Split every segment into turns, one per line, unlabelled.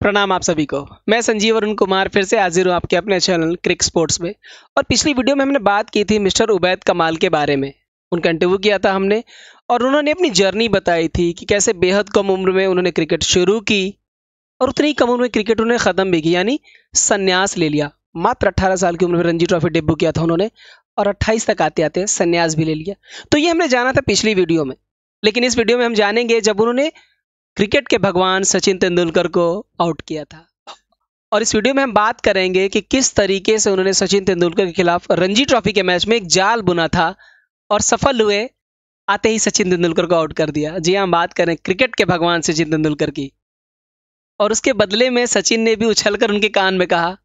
प्रणाम आप सभी को। मैं संजीव अरुण कुमार फिर से हाजिर हूँ आपके अपने चैनल क्रिक स्पोर्ट्स में। और पिछली वीडियो में हमने बात की थी मिस्टर उबैद कमाल के बारे में। उनका इंटरव्यू किया था हमने और उन्होंने अपनी जर्नी बताई थी कि कैसे बेहद कम उम्र में उन्होंने क्रिकेट शुरू की और उतनी ही कम उम्र में क्रिकेट उन्होंने ख़त्म भी की, यानी संन्यास ले लिया। मात्र 18 साल की उम्र में रणजी ट्रॉफी डेब्यू किया था उन्होंने और 28 तक आते आते संन्यास भी ले लिया। तो ये हमने जाना था पिछली वीडियो में, लेकिन इस वीडियो में हम जानेंगे जब उन्होंने क्रिकेट के भगवान सचिन तेंदुलकर को आउट किया था। और इस वीडियो में हम बात करेंगे कि किस तरीके से उन्होंने सचिन तेंदुलकर के खिलाफ रणजी ट्रॉफी के मैच में एक जाल बुना था और सफल हुए, आते ही सचिन तेंदुलकर को आउट कर दिया। जी हम बात करें क्रिकेट के भगवान सचिन तेंदुलकर की, और उसके बदले में सचिन ने भी उछलकर उनके कान में कहा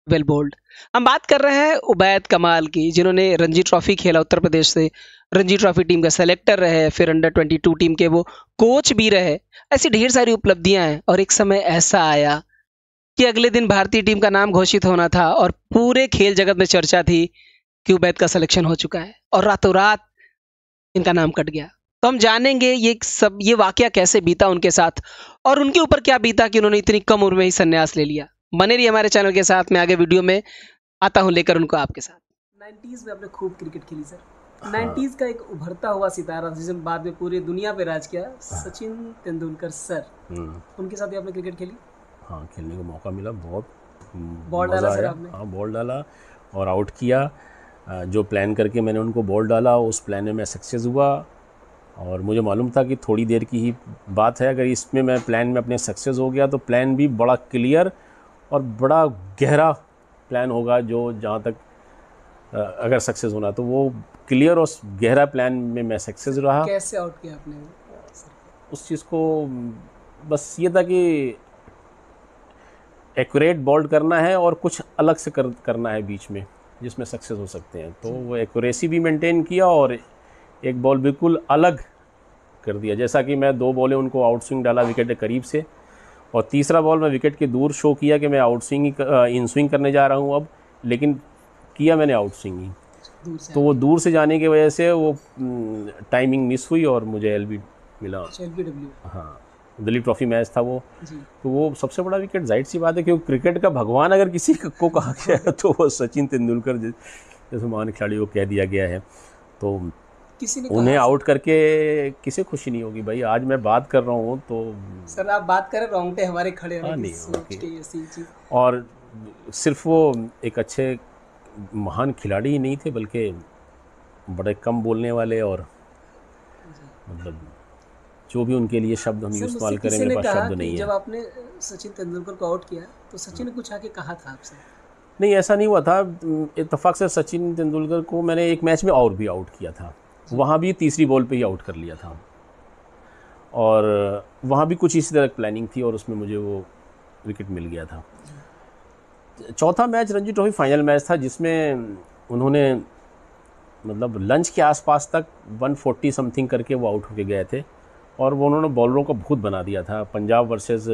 वेल बोल्ड। हम बात कर रहे हैं उबैद कमाल की, जिन्होंने रणजी ट्रॉफी खेला उत्तर प्रदेश से, रणजी ट्रॉफी टीम का सेलेक्टर रहे, फिर अंडर 22 टीम के वो कोच भी रहे। ऐसी ढेर सारी उपलब्धियां हैं और एक समय ऐसा आया कि अगले दिन भारतीय टीम का नाम घोषित होना था और पूरे खेल जगत में चर्चा थी कि उबैद का सिलेक्शन हो चुका है और रातों रात इनका नाम कट गया। तो हम जानेंगे ये वाकया कैसे बीता उनके साथ और उनके ऊपर क्या बीता कि उन्होंने इतनी कम उम्र में ही संन्यास ले लिया। बने रहिए हमारे चैनल के साथ, मैं आगे वीडियो में आता हूं लेकर उनको आपके साथ। 90s में आपने खूब क्रिकेट खेली सर। 90s का एक उभरता हुआ सितारा जिसने बाद में पूरी दुनिया पे राज किया, सचिन तेंदुलकर सर। उनके साथ ही आपने क्रिकेट खेली?
हाँ, खेलने का मौका मिला, बहुत
बॉल डाला सर आपने?
हाँ, बॉल डाला और आउट किया। जो प्लान करके मैंने उनको बॉल डाला उस प्लान में मैं सक्सेस हुआ और मुझे मालूम था कि थोड़ी देर की ही बात है, अगर इसमें मैं प्लान में अपने सक्सेस हो गया तो प्लान भी बड़ा क्लियर और बड़ा गहरा प्लान होगा, जो जहाँ तक अगर सक्सेस होना तो वो क्लियर और गहरा प्लान में मैं सक्सेस रहा।
कैसे आउट किया आपने
उस चीज़ को? बस ये था कि एक्यूरेट बॉल करना है और कुछ अलग से करना है बीच में जिसमें सक्सेस हो सकते हैं। तो वो एक्यूरेसी भी मेंटेन किया और एक बॉल बिल्कुल अलग कर दिया। जैसा कि मैं 2 बॉलें उनको आउट स्विंग डाला विकेट के करीब से और तीसरा बॉल मैं विकेट के दूर शो किया कि मैं आउट स्विंग इन स्विंग करने जा रहा हूँ अब, लेकिन किया मैंने आउट स्विंग ही। तो वो दूर से जाने की वजह से वो टाइमिंग मिस हुई और मुझे एलबी मिला। हाँ, दिल्ली ट्रॉफी मैच था वो। तो वो सबसे बड़ा विकेट, जाहिर सी बात है क्योंकि क्रिकेट का भगवान अगर किसी को कहा गया है तो वो सचिन तेंदुलकर जैसे महान खिलाड़ी को कह दिया गया है। तो उन्हें आउट करके किसे खुशी नहीं होगी भाई। आज मैं बात कर रहा हूँ तो
सर आप बात करें रोंगटे हमारे खड़े
हैं नहीं। और सिर्फ वो एक अच्छे महान खिलाड़ी ही नहीं थे बल्कि बड़े कम बोलने वाले, और मतलब जो भी उनके लिए शब्द हम इस्तेमाल करें मेरे पास शब्द नहीं है।
जब आपने सचिन तेंदुलकर को आउट किया तो सचिन ने कुछ आके कहा था आपसे?
नहीं, ऐसा नहीं हुआ था। इत्तेफाक से सचिन तेंदुलकर को मैंने एक मैच में और भी आउट किया था, वहाँ भी तीसरी बॉल पे ही आउट कर लिया था और वहाँ भी कुछ इसी तरह प्लानिंग थी और उसमें मुझे वो विकेट मिल गया था। चौथा match Ranji trophy final match था जिसमें उन्होंने मतलब लंच के आसपास तक 140 समथिंग करके वो आउट होके गए थे और वो उन्होंने बॉलरों का भूत बना दिया था। पंजाब वर्सेस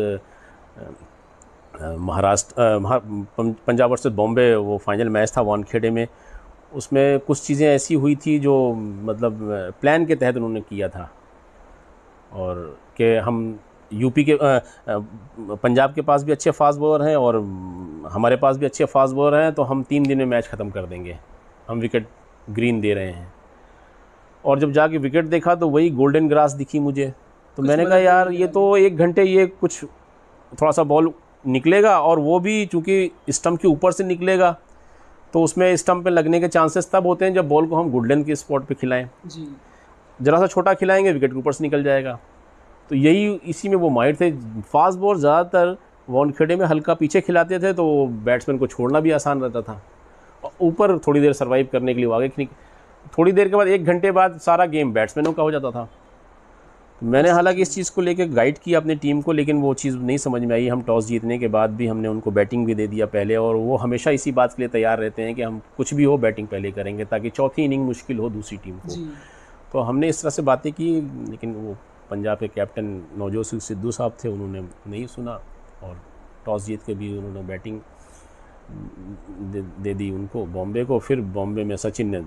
पंजाब वर्सेस बॉम्बे वो फाइनल मैच था वानखेड़े में। उसमें कुछ चीज़ें ऐसी हुई थी जो मतलब प्लान के तहत उन्होंने किया था, और कि हम यूपी के पंजाब के पास भी अच्छे फास्ट बॉलर हैं और हमारे पास भी अच्छे फास्ट बॉलर हैं, तो हम 3 दिन में मैच ख़त्म कर देंगे, हम विकेट ग्रीन दे रहे हैं। और जब जाके विकेट देखा तो वही गोल्डन ग्रास दिखी मुझे। तो मैंने कहा यार ये तो 1 घंटे ये कुछ थोड़ा सा बॉल निकलेगा और वो भी चूँकि स्टंप के ऊपर से निकलेगा तो उसमें स्टंप पे लगने के चांसेस तब होते हैं जब बॉल को हम गोल्डन के स्पॉट पे खिलाएं।
जी,
ज़रा सा छोटा खिलाएंगे विकेट के ऊपर से निकल जाएगा। तो यही इसी में वो माहिर थे। फास्ट बॉल ज़्यादातर वानखेड़े में हल्का पीछे खिलाते थे तो बैट्समैन को छोड़ना भी आसान रहता था, ऊपर थोड़ी देर सर्वाइव करने के लिए वो आगे थोड़ी देर के बाद 1 घंटे बाद सारा गेम बैट्समैनों का हो जाता था। मैंने हालांकि इस चीज़ को लेकर गाइड किया अपनी टीम को, लेकिन वो चीज़ नहीं समझ में आई। हम टॉस जीतने के बाद भी हमने उनको बैटिंग भी दे दिया पहले, और वो हमेशा इसी बात के लिए तैयार रहते हैं कि हम कुछ भी हो बैटिंग पहले करेंगे ताकि चौथी इनिंग मुश्किल हो दूसरी टीम को। तो हमने इस तरह से बातें की, लेकिन वो पंजाब के कैप्टन नवजोत सिंह सिद्धू साहब थे, उन्होंने नहीं सुना और टॉस जीत के भी उन्होंने बैटिंग दे दी उनको बॉम्बे को। फिर बॉम्बे में सचिन ने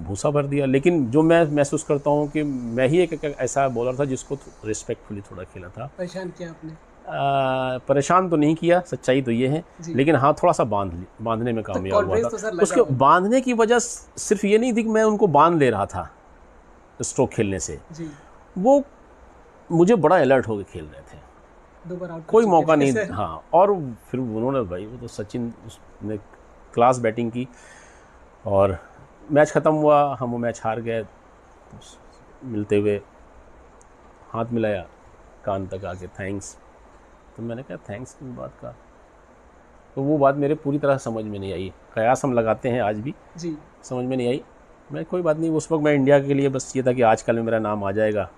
भूसा भर दिया। लेकिन जो मैं महसूस करता हूँ कि मैं ही एक ऐसा बॉलर था जिसको रिस्पेक्टफुली थोड़ा खेला था।
परेशान किया आपने?
परेशान तो नहीं किया, सच्चाई तो ये है,
जी।
लेकिन हाँ थोड़ा सा बांधने में कामयाब हुआ
कॉन्फिडेंस
था।
तो सर लगा
उसके
होगा।
बांधने की वजह सिर्फ ये नहीं थी कि मैं उनको बांध ले रहा था स्ट्रोक खेलने से,
जी।
वो मुझे बड़ा अलर्ट होकर खेल रहे थे,
2 बार आउट कर
कोई
चुके
मौका
थे
नहीं।
सर।
हाँ, और फिर उन्होंने, भाई वो तो सचिन ने क्लास बैटिंग की, और मैच ख़त्म हुआ, हम वो मैच हार गए। मिलते हुए हाथ मिलाया, कान तक आके थैंक्स, तो मैंने कहा थैंक्स की बात का, तो वो बात मेरे पूरी तरह समझ में नहीं आई। कयास हम लगाते हैं आज भी,
जी।
समझ में नहीं आई। मैं कोई बात नहीं, उस वक्त मैं इंडिया के लिए बस ये था कि आजकल में मेरा नाम आ जाएगा,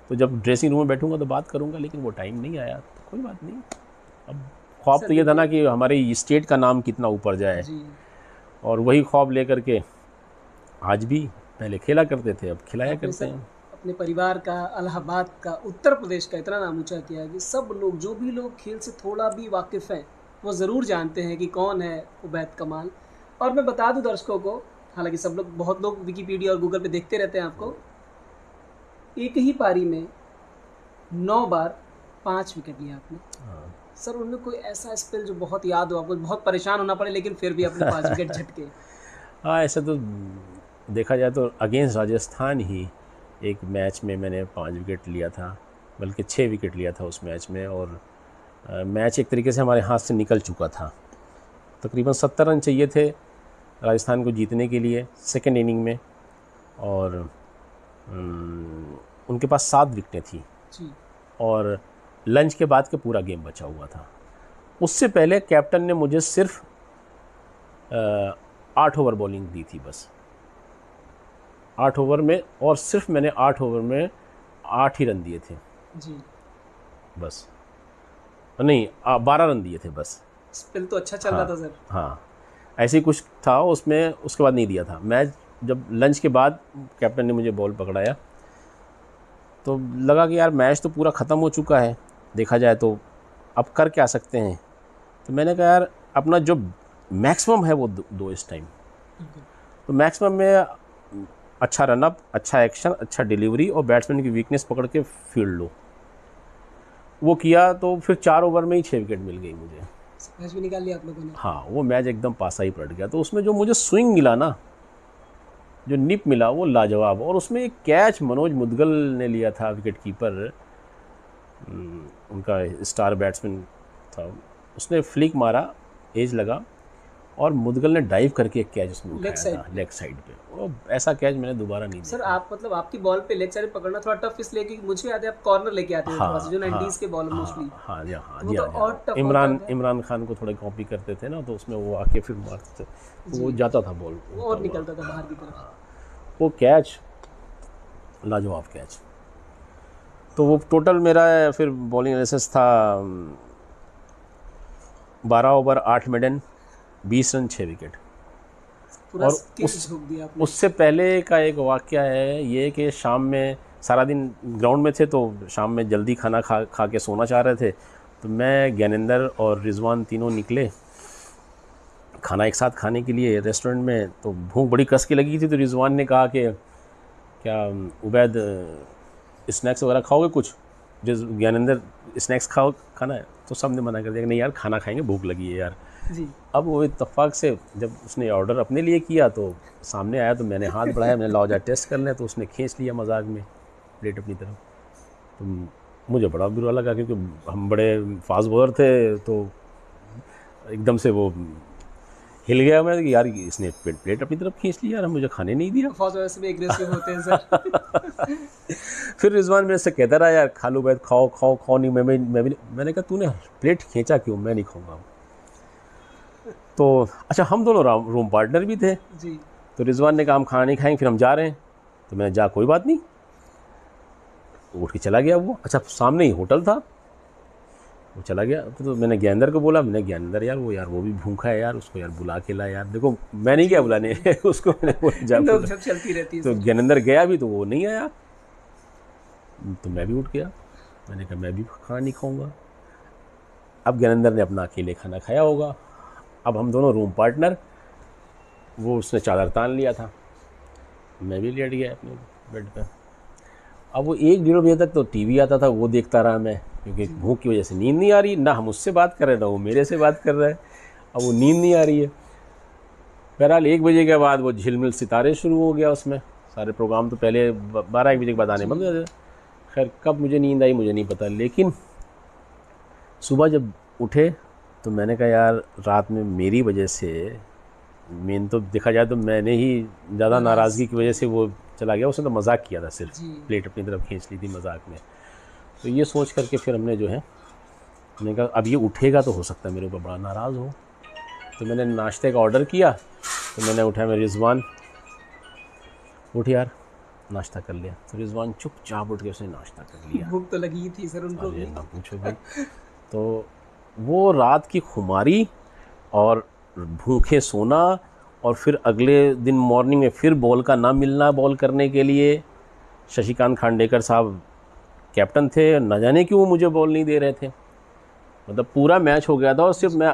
तो जब ड्रेसिंग रूम में बैठूंगा तो बात करूंगा, लेकिन वो टाइम नहीं आया, तो कोई बात नहीं। अब ख्वाब
सर
तो ये था ना
देखिए।
कि हमारे स्टेट का नाम कितना ऊपर जाए,
जी।
और वही ख्वाब लेकर के आज भी, पहले खेला करते थे, अब खिलाया
आपने
करते
सर
हैं।
अपने परिवार का, इलाहाबाद का, उत्तर प्रदेश का इतना नाम ऊंचा किया कि सब लोग, जो भी लोग खेल से थोड़ा भी वाकिफ़ हैं, वो ज़रूर जानते हैं कि कौन है उबैद कमाल। और मैं बता दूं दर्शकों को, हालांकि सब लोग, बहुत लोग विकिपीडिया और गूगल पे देखते रहते हैं आपको, एक ही पारी में 9 बार 5 विकेट लिया आपने। सर उनमें कोई ऐसा स्पेल जो बहुत याद हो आपको, बहुत परेशान होना पड़े लेकिन फिर भी अपने 5 विकेट झटके?
हाँ, ऐसा तो देखा जाए तो अगेंस्ट राजस्थान ही एक मैच में मैंने 5 विकेट लिया था, बल्कि 6 विकेट लिया था उस मैच में, और मैच एक तरीके से हमारे हाथ से निकल चुका था। तकरीबन 70 रन चाहिए थे राजस्थान को जीतने के लिए सेकेंड इनिंग में, और उनके पास 7 विकेटें थी,
जी।
और लंच के बाद के पूरा गेम बचा हुआ था। उससे पहले कैप्टन ने मुझे सिर्फ 8 ओवर बॉलिंग दी थी बस, 8 ओवर में, और सिर्फ मैंने 8 ओवर में 8 ही रन दिए थे
जी।
बस, नहीं 12 रन दिए थे बस।
स्पेल तो अच्छा चल रहा था सर।
हाँ, ऐसे ही कुछ था उसमें, उसके बाद नहीं दिया था। मैच जब लंच के बाद कैप्टन ने मुझे बॉल पकड़ाया, तो लगा कि यार मैच तो पूरा ख़त्म हो चुका है, देखा जाए तो अब कर क्या सकते हैं। तो मैंने कहा यार अपना जो मैक्सिमम है वो दो इस टाइम। तो मैक्सिमम में अच्छा रनअप, अच्छा एक्शन, अच्छा डिलीवरी, और बैट्समैन की वीकनेस पकड़ के फील्ड लो, वो किया। तो फिर 4 ओवर में ही 6 विकेट मिल गई मुझे।
मैच भी निकाल लिया आप लोगों ने।
हाँ, वो मैच एकदम पासा ही पलट गया। तो उसमें जो मुझे स्विंग मिला ना, जो निप मिला, वो लाजवाब। और उसमें एक कैच मनोज मुदगल ने लिया था, विकेट कीपर, उनका स्टार बैट्समैन था, उसने फ्लिक मारा, एज लगा, और मुदगल ने डाइव करके एक कैच उसमें उठाया था लेग साइड पे। वो ऐसा कैच मैंने दोबारा नहीं देखा।
सर आप मतलब आपकी बॉल पे लेग साइड पकड़ना थोड़ा टफ इसलिए कि मुझे याद है आप कॉर्नर लेके आते थे थोड़ा सा, जो 90s के बॉलर मोस्टली।
हाँ जी, हाँ
वो
जी,
तो
हाँ
और
जी,
टफ
इमरान खान को थोड़ा कॉपी करते थे ना, तो उसमें वो आके फिर मारते थे, तो वो जाता था बॉल
और निकलता था बाहर की तरफ।
वो कैच लाजवाब कैच। तो वो टोटल मेरा फिर बॉलिंग एनालिसिस था 12 ओवर 8 मेडन, 20 रन 6 विकेट। और उससे पहले का एक वाक़या है ये कि शाम में, सारा दिन ग्राउंड में थे, तो शाम में जल्दी खाना खा के सोना चाह रहे थे। तो मैं, ज्ञानेंद्र और रिजवान तीनों निकले खाना एक साथ खाने के लिए रेस्टोरेंट में। तो भूख बड़ी कस के लगी थी, तो रिजवान ने कहा कि क्या उबैद स्नैक्स वगैरह खाओगे कुछ? ज्ञानेंद्र स्नैक्स खाना है? तो सब ने मना कर दिया कि नहीं यार, खाना खाएंगे, भूख लगी है यार
जी।
अब वो इत्तेफाक से जब उसने ऑर्डर अपने लिए किया तो सामने आया, तो मैंने हाथ बढ़ाया, मैंने लाओ जा टेस्ट कर लें, तो उसने खींच लिया मजाक में प्लेट अपनी तरफ। तो मुझे बड़ा बुरा लगा, क्योंकि हम बड़े फास्ट बॉलर थे, तो एकदम से वो हिल गया मैं कि यार इसने प्लेट अपनी तरफ खींच लिया, यार मुझे खाने नहीं दिया।
फास्ट बॉलर से भी एग्रेसिव होते हैं सर।
फिर रिजवान मेरे से कहता रहा, यार खा लो बैठ, खाओ नहीं, मैंने कहा तूने प्लेट खींचा क्यों, मैं नहीं खाऊंगा। तो अच्छा, हम दोनों रूम पार्टनर भी थे
जी।
तो रिजवान ने कहा हम खाना नहीं खाएंगे, फिर हम जा रहे हैं। तो मैंने जा, कोई बात नहीं, उठ के चला गया वो। अच्छा, सामने ही होटल था, वो चला गया। तो मैंने ज्ञानेंद्र को बोला, मैंने ज्ञानेंद्र यार वो भी भूखा है यार, उसको यार बुला के ला यार। देखो मैं नहीं गया बुलाने उसको, मैंने बोला जा
लोग सब चलती रहती है।
तो ज्ञानेंद्र गया भी, तो वो नहीं आया, तो मैं भी उठ गया। मैंने कहा मैं भी खाना नहीं खाऊंगा। अब ज्ञानेंद्र ने अपना अकेले खाना खाया होगा। अब हम दोनों रूम पार्टनर, वो उसने चादर तान लिया था, मैं भी लेट गया अपने बेड पे। अब वो 1-1:30 बजे तक तो टीवी आता था, वो देखता रहा मैं, क्योंकि भूख की वजह से नींद नहीं आ रही, ना हम उससे बात कर रहे ना वो मेरे से बात कर रहा है, अब वो नींद नहीं आ रही है। बहरहाल 1 बजे के बाद वो झिलमिल सितारे शुरू हो गया, उसमें सारे प्रोग्राम तो पहले 12-1 बजे के बाद आने बंद हो जाते। खैर कब मुझे नींद आई मुझे नहीं पता, लेकिन सुबह जब उठे तो मैंने कहा यार रात में मेरी वजह से, मेन तो देखा जाए तो मैंने ही ज़्यादा नाराज़गी की वजह से वो चला गया, उसने तो मजाक किया था, सिर्फ प्लेट अपनी तरफ खींच ली थी मजाक में। तो ये सोच करके फिर हमने जो है, मैंने कहा अब ये उठेगा तो हो सकता है मेरे ऊपर बड़ा नाराज़ हो। तो मैंने नाश्ते का ऑर्डर किया, तो मैंने उठाया, मेरे रिजवान उठ यार नाश्ता कर लिया। तो रिजवान चुपचाप उठ के उसने नाश्ता कर लिया।
भूख तो लगी थी सर उनको भी।
ना पूछो भाई। तो वो रात की खुमारी और भूखे सोना, और फिर अगले दिन मॉर्निंग में फिर बॉल का ना मिलना बॉल करने के लिए। शशिकांत खांडेकर साहब कैप्टन थे, न जाने क्यों मुझे बॉल नहीं दे रहे थे, मतलब पूरा मैच हो गया था और सिर्फ मैं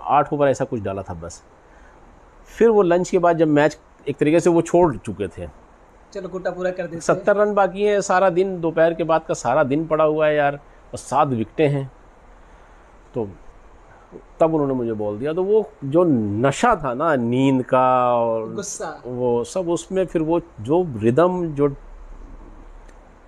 8 ओवर ऐसा कुछ डाला था बस। फिर वो लंच के बाद जब मैच एक तरीके से वो छोड़ चुके थे,
चलो कोटा पूरा कर देते,
70 रन बाकी है, सारा दिन दोपहर के बाद का सारा दिन पड़ा हुआ है यार, और 7 विकेटें हैं, तो तब उन्होंने मुझे बॉल दिया। तो वो जो नशा था ना नींद का और
गुस्सा,
वो सब उसमें फिर वो जो रिदम, जो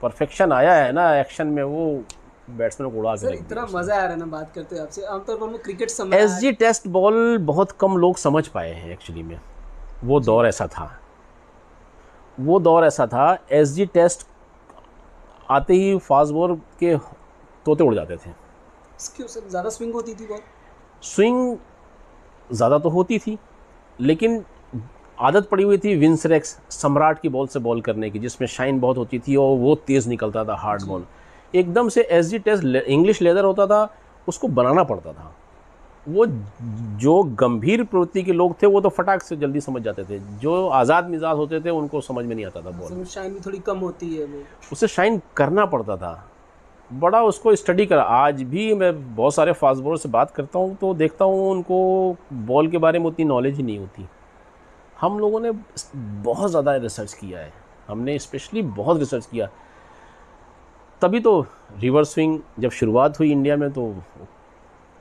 परफेक्शन आया है ना एक्शन में, वो बैट्समैन को उड़ा के
सर
रख
इतना
दिया।
मजा आ रहा है ना बात करते हुए आपसे। आमतौर पर मैं क्रिकेट समझ
एसजी टेस्ट बॉल बहुत कम लोग समझ पाए हैं एक्चुअली में। वो दौर ऐसा था, वो दौर ऐसा था, एसजी टेस्ट आते ही फास्ट बॉल के तोते उड़ जाते थे।
क्यों सर, ज़्यादा स्विंग होती थी बॉल?
स्विंग ज़्यादा तो होती थी, लेकिन आदत पड़ी हुई थी विंस रेक्स सम्राट की बॉल से बॉल करने की, जिसमें शाइन बहुत होती थी और वो तेज़ निकलता था हार्ड बॉल। एकदम से एसजी टेस्ट इंग्लिश लेदर होता था, उसको बनाना पड़ता था। वो जो गंभीर प्रवृत्ति के लोग थे वो तो फटाक से जल्दी समझ जाते थे, जो आज़ाद मिजाज होते थे उनको समझ में नहीं आता था बॉल।
शाइन भी थोड़ी कम होती है, वो
उसे शाइन करना पड़ता था, बड़ा उसको स्टडी करा। आज भी मैं बहुत सारे फास्ट बॉलर से बात करता हूँ तो देखता हूँ उनको बॉल के बारे में उतनी नॉलेज ही नहीं होती। हम लोगों ने बहुत ज़्यादा रिसर्च किया है, हमने स्पेशली बहुत रिसर्च किया, तभी तो रिवर्स स्विंग जब शुरुआत हुई इंडिया में तो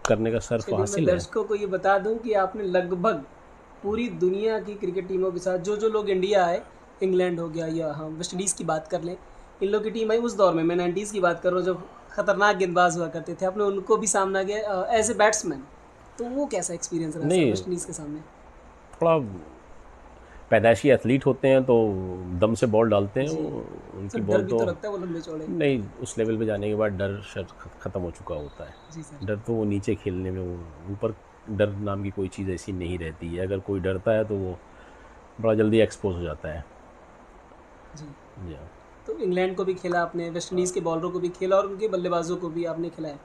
करने का सर्फ हासिल है।
दर्शकों को ये बता दूं कि आपने लगभग पूरी दुनिया की क्रिकेट टीमों के साथ, जो जो लोग इंडिया आए, इंग्लैंड हो गया या हम वेस्ट इंडीज़ की बात कर लें, इन लोग की टीम आई उस दौर में, मैं 90s की बात कर रहा हूँ जब खतरनाक गेंदबाज हुआ करते थे, आपने उनको भी सामना किया एज ए बैट्समैन। तो वो कैसा एक्सपीरियंस रहा वेस्ट इंडीज़ के सामने?
थोड़ा पैदाइशी एथलीट होते हैं तो दम से बॉल डालते हैं, उनकी बॉल
तो लगता है वो लंबे चौड़े
नहीं, उस लेवल पे जाने के बाद डर शायद ख़त्म हो चुका होता है।
जी सर।
डर तो वो नीचे खेलने में, वो ऊपर डर नाम की कोई चीज़ ऐसी नहीं रहती है। अगर कोई डरता है तो वो बड़ा जल्दी एक्सपोज हो जाता है।
जी तो इंग्लैंड को भी खेला आपने, वेस्ट इंडीज़ के बॉलरों को भी खेला और उनके बल्लेबाजों को भी आपने खिलाया।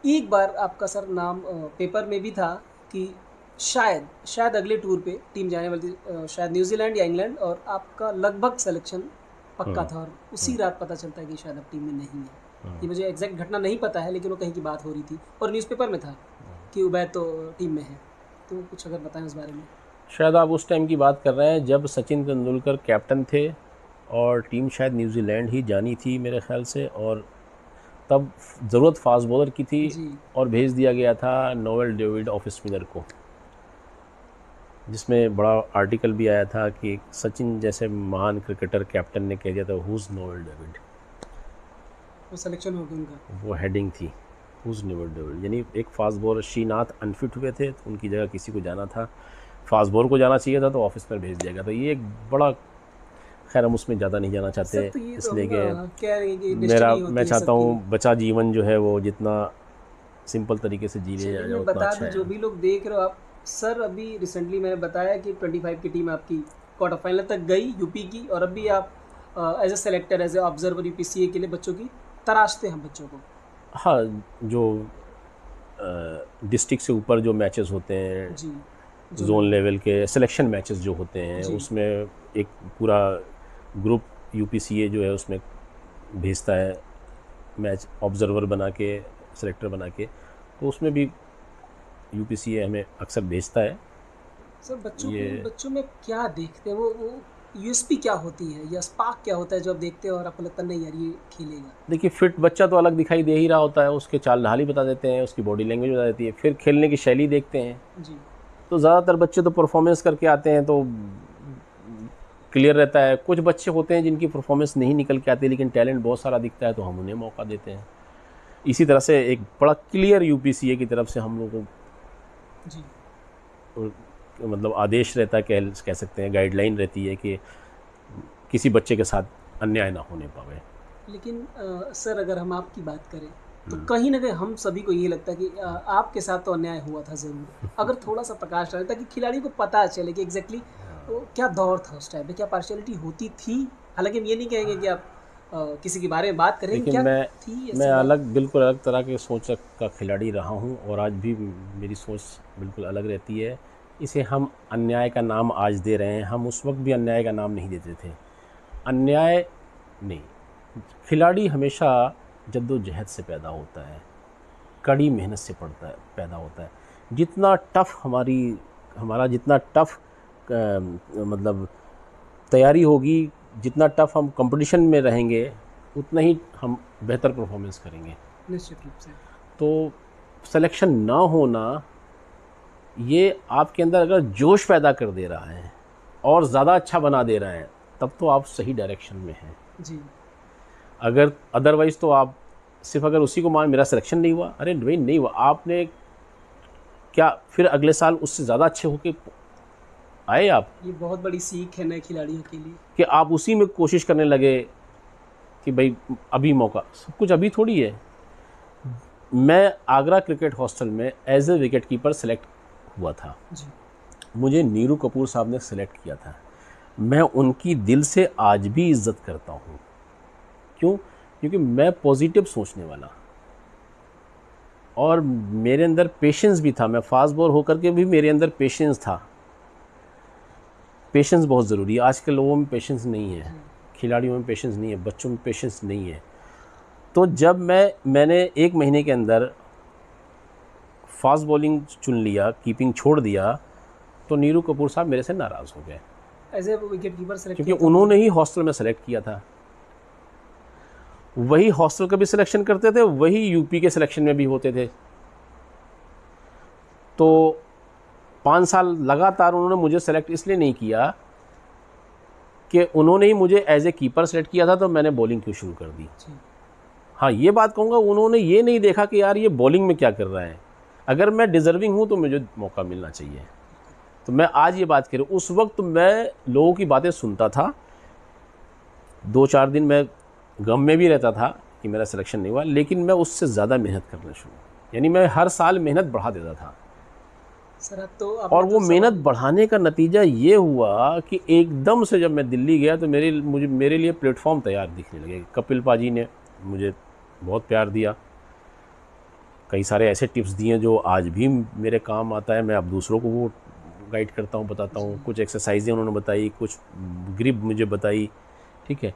एक बार आपका सर नाम पेपर में भी था कि शायद अगले टूर पे टीम जाने वाली थी, शायद न्यूजीलैंड या इंग्लैंड, और आपका लगभग सिलेक्शन पक्का था और उसी रात पता चलता है कि शायद अब टीम में नहीं है। ये मुझे एग्जैक्ट घटना नहीं पता है, लेकिन वो कहीं की बात हो रही थी और न्यूज़पेपर में था कि उबैद तो टीम में है। तो कुछ अगर बताएं उस बारे में।
शायद आप उस टाइम की बात कर रहे हैं जब सचिन तेंदुलकर कैप्टन थे और टीम शायद न्यूजीलैंड ही जानी थी मेरे ख्याल से, और तब ज़रूरत फास्ट बॉलर की थी और भेज दिया गया था नोवेल डेविड ऑफ स्पिनर को, जिसमें बड़ा आर्टिकल भी आया था कि सचिन जैसे महान क्रिकेटर कैप्टन ने कह दिया था हुज नोवेल डेविड।
वो सिलेक्शन हो गया उनका, वो
हेडिंग थी हुज नोवेल डेविड, यानी एक फास्ट बॉलर श्रीनाथ अनफिट हुए थे तो उनकी जगह किसी को जाना था, फास्ट बॉलर को जाना चाहिए था तो ऑफिस पर भेज दिया गया। तो ये एक बड़ा, खैर हम उसमें ज़्यादा नहीं जाना चाहते, इसलिए कि मैं चाहता हूँ बचा जीवन जो है वो जितना सिंपल तरीके से जी लिया जाए उतना अच्छा है।
जो भी लोग देख रहे हो आप सर, अभी रिसेंटली मैंने बताया कि 25 की टीम आपकी क्वार्टर फाइनल तक गई यूपी की, और अभी आप as a selector, as a observer UPCA के लिए बच्चों की तराशते हैं बच्चों को।
हाँ, जो डिस्ट्रिक्ट से ऊपर जो मैचेस होते हैं, जोन लेवल के सिलेक्शन मैचेस जो होते हैं, उसमें एक पूरा ग्रुप यूपीसीए जो है उसमें भेजता है मैच ऑब्जर्वर बना के, सेलेक्टर बना के, तो उसमें भी यूपीसीए हमें अक्सर भेजता है।
सर बच्चों में क्या देखते हैं वो यूएसपी क्या होती है या स्पार्क क्या होता है जो आप देखते हो और आपको लगता है नहीं यार ये खेलेगा?
देखिए, फिट बच्चा तो अलग दिखाई दे ही रहा होता है, उसके चाल ढाल ही बता देते हैं, उसकी बॉडी लैंग्वेज बता देती है, फिर खेलने की शैली देखते हैं।
जी।
तो ज़्यादातर बच्चे तो परफॉर्मेंस करके आते हैं तो क्लियर रहता है। कुछ बच्चे होते हैं जिनकी परफॉर्मेंस नहीं निकल के आती, लेकिन टैलेंट बहुत सारा दिखता है तो हम उन्हें मौका देते हैं। इसी तरह से एक बड़ा क्लियर यूपीसीए की तरफ से हम लोगों
जी।
को मतलब आदेश रहता है, कह सकते हैं गाइडलाइन रहती है कि किसी बच्चे के साथ अन्याय ना होने पावे।
लेकिन सर अगर हम आपकी बात करें तो कहीं ना कहीं हम सभी को ये लगता है कि आपके साथ तो अन्याय हुआ था ज़रूर। अगर थोड़ा सा प्रकाश डालें ताकि खिलाड़ी को पता चले कि एग्जैक्टली तो क्या दौर था उस टाइम पे, क्या पार्शियलिटी होती थी। हालांकि हम ये नहीं कहेंगे कि आप किसी के बारे में बात करें,
लेकिन
क्या
मैं
थी ऐसी
मैं
बात?
अलग, बिल्कुल अलग तरह के सोच का खिलाड़ी रहा हूँ और आज भी मेरी सोच बिल्कुल अलग रहती है। इसे हम अन्याय का नाम आज दे रहे हैं, हम उस वक्त भी अन्याय का नाम नहीं देते थे। अन्याय नहीं, खिलाड़ी हमेशा जद्दोजहद से पैदा होता है, कड़ी मेहनत से पैदा होता है। जितना टफ हमारा जितना टफ मतलब तैयारी होगी, जितना टफ हम कंपटीशन में रहेंगे, उतना ही हम बेहतर परफॉर्मेंस करेंगे।
निश्चित रूप से।
तो सिलेक्शन ना होना ये आपके अंदर अगर जोश पैदा कर दे रहा है और ज़्यादा अच्छा बना दे रहा है, तब तो आप सही डायरेक्शन में हैं।
जी।
अगर अदरवाइज़ तो आप सिर्फ अगर उसी को मान मेरा सिलेक्शन नहीं हुआ, अरे भाई नहीं हुआ, आपने क्या फिर अगले साल उससे ज़्यादा अच्छे होके आए आप?
ये बहुत बड़ी सीख है नए खिलाड़ियों के लिए
कि आप उसी में कोशिश करने लगे कि भाई अभी मौका, सब कुछ अभी थोड़ी है। मैं आगरा क्रिकेट हॉस्टल में as a wicket keeper select हुआ था।
जी।
मुझे नीरू कपूर साहब ने सेलेक्ट किया था। मैं उनकी दिल से आज भी इज्जत करता हूँ। क्यों? क्योंकि मैं पॉजिटिव सोचने वाला और मेरे अंदर पेशेंस भी था। मैं फास्ट बॉलर होकर के भी मेरे अंदर पेशेंस था। पेशेंस बहुत ज़रूरी है। आज के लोगों में पेशेंस नहीं है, खिलाड़ियों में पेशेंस नहीं है, बच्चों में पेशेंस नहीं है। तो जब मैंने 1 महीने के अंदर फास्ट बॉलिंग चुन लिया, कीपिंग छोड़ दिया, तो नीरू कपूर साहब मेरे से नाराज़ हो गए
as a wicket keeper select
क्योंकि उन्होंने ही हॉस्टल में सेलेक्ट किया था। वही हॉस्टल का भी सिलेक्शन करते थे, वही यूपी के सिलेक्शन में भी होते थे। तो 5 साल लगातार उन्होंने मुझे सेलेक्ट इसलिए नहीं किया कि उन्होंने ही मुझे एज ए कीपर सेलेक्ट किया था, तो मैंने बॉलिंग क्यों शुरू कर दी। हाँ, ये बात कहूँगा, उन्होंने ये नहीं देखा कि यार ये बॉलिंग में क्या कर रहा है। अगर मैं डिज़र्विंग हूँ तो मुझे मौका मिलना चाहिए। तो मैं आज ये बात करूँ, उस वक्त मैं लोगों की बातें सुनता था, 2-4 दिन मैं गम में भी रहता था कि मेरा सिलेक्शन नहीं हुआ, लेकिन मैं उससे ज़्यादा मेहनत करना शुरू, यानी मैं हर साल मेहनत बढ़ा देता था।
सर अब तो
और वो मेहनत बढ़ाने का नतीजा ये हुआ कि एकदम से जब मैं दिल्ली गया तो मेरे लिए प्लेटफॉर्म तैयार दिखने लगे। कपिल पाजी ने मुझे बहुत प्यार दिया, कई सारे ऐसे टिप्स दिए जो आज भी मेरे काम आता है। मैं अब दूसरों को वो गाइड करता हूँ, बताता हूँ। कुछ एक्सरसाइजें उन्होंने बताई, कुछ ग्रिप मुझे बताई, ठीक है।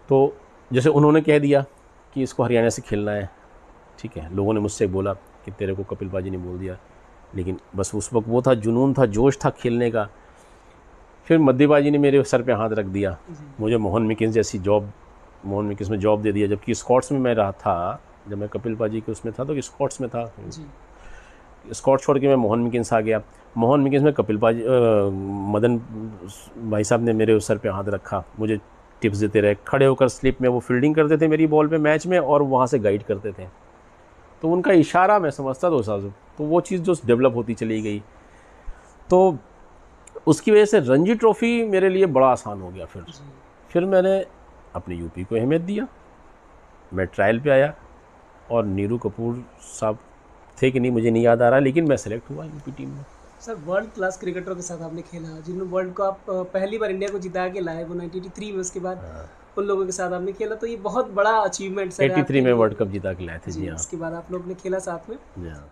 तो जैसे उन्होंने कह दिया कि इसको हरियाणा से खेलना है, ठीक है। लोगों ने मुझसे बोला कि तेरे को कपिल पाजी ने बोल दिया, लेकिन बस उस वक्त वो था, जुनून था, जोश था खेलने का। फिर मध्यबाजी ने मेरे सर पे हाथ रख दिया, मुझे मोहन मिकिंस जैसी मोहन मिकिंस में जॉब दे दिया, जबकि स्कॉट्स में मैं रहा था। जब मैं कपिल पाजी के उसमें था तो स्कॉट्स में था, स्कॉट छोड़ के मैं मोहन मिकिंस आ गया। मोहन मिकिंस में कपिल पाजी मदन भाई साहब ने मेरे उस सर पे हाथ रखा, मुझे टिप्स देते रहे। खड़े होकर स्लिप में वो फील्डिंग करते थे मेरी बॉल पे मैच में, और वहाँ से गाइड करते थे। तो उनका इशारा मैं समझता था उस हिसाब से, तो वो चीज़ जो डेवलप होती चली गई, तो उसकी वजह से रणजी ट्रॉफ़ी मेरे लिए बड़ा आसान हो गया। फिर मैंने अपनी यूपी को अहमियत दिया। मैं ट्रायल पे आया और नीरू कपूर साहब थे कि नहीं मुझे नहीं याद आ रहा, लेकिन मैं सेलेक्ट हुआ यूपी टीम में।
सर वर्ल्ड क्लास क्रिकेटरों के साथ आपने खेला, जिन्होंने वर्ल्ड कप पहली बार इंडिया को जिता के लाए, वो 1983 में, उसके बाद उन लोगों के साथ आपने खेला, तो ये बहुत बड़ा अचीवमेंट है।
83 में वर्ल्ड कप जीता के लाए थे जी। हाँ,
उसके बाद आप लोग ने खेला साथ में।
जी हाँ।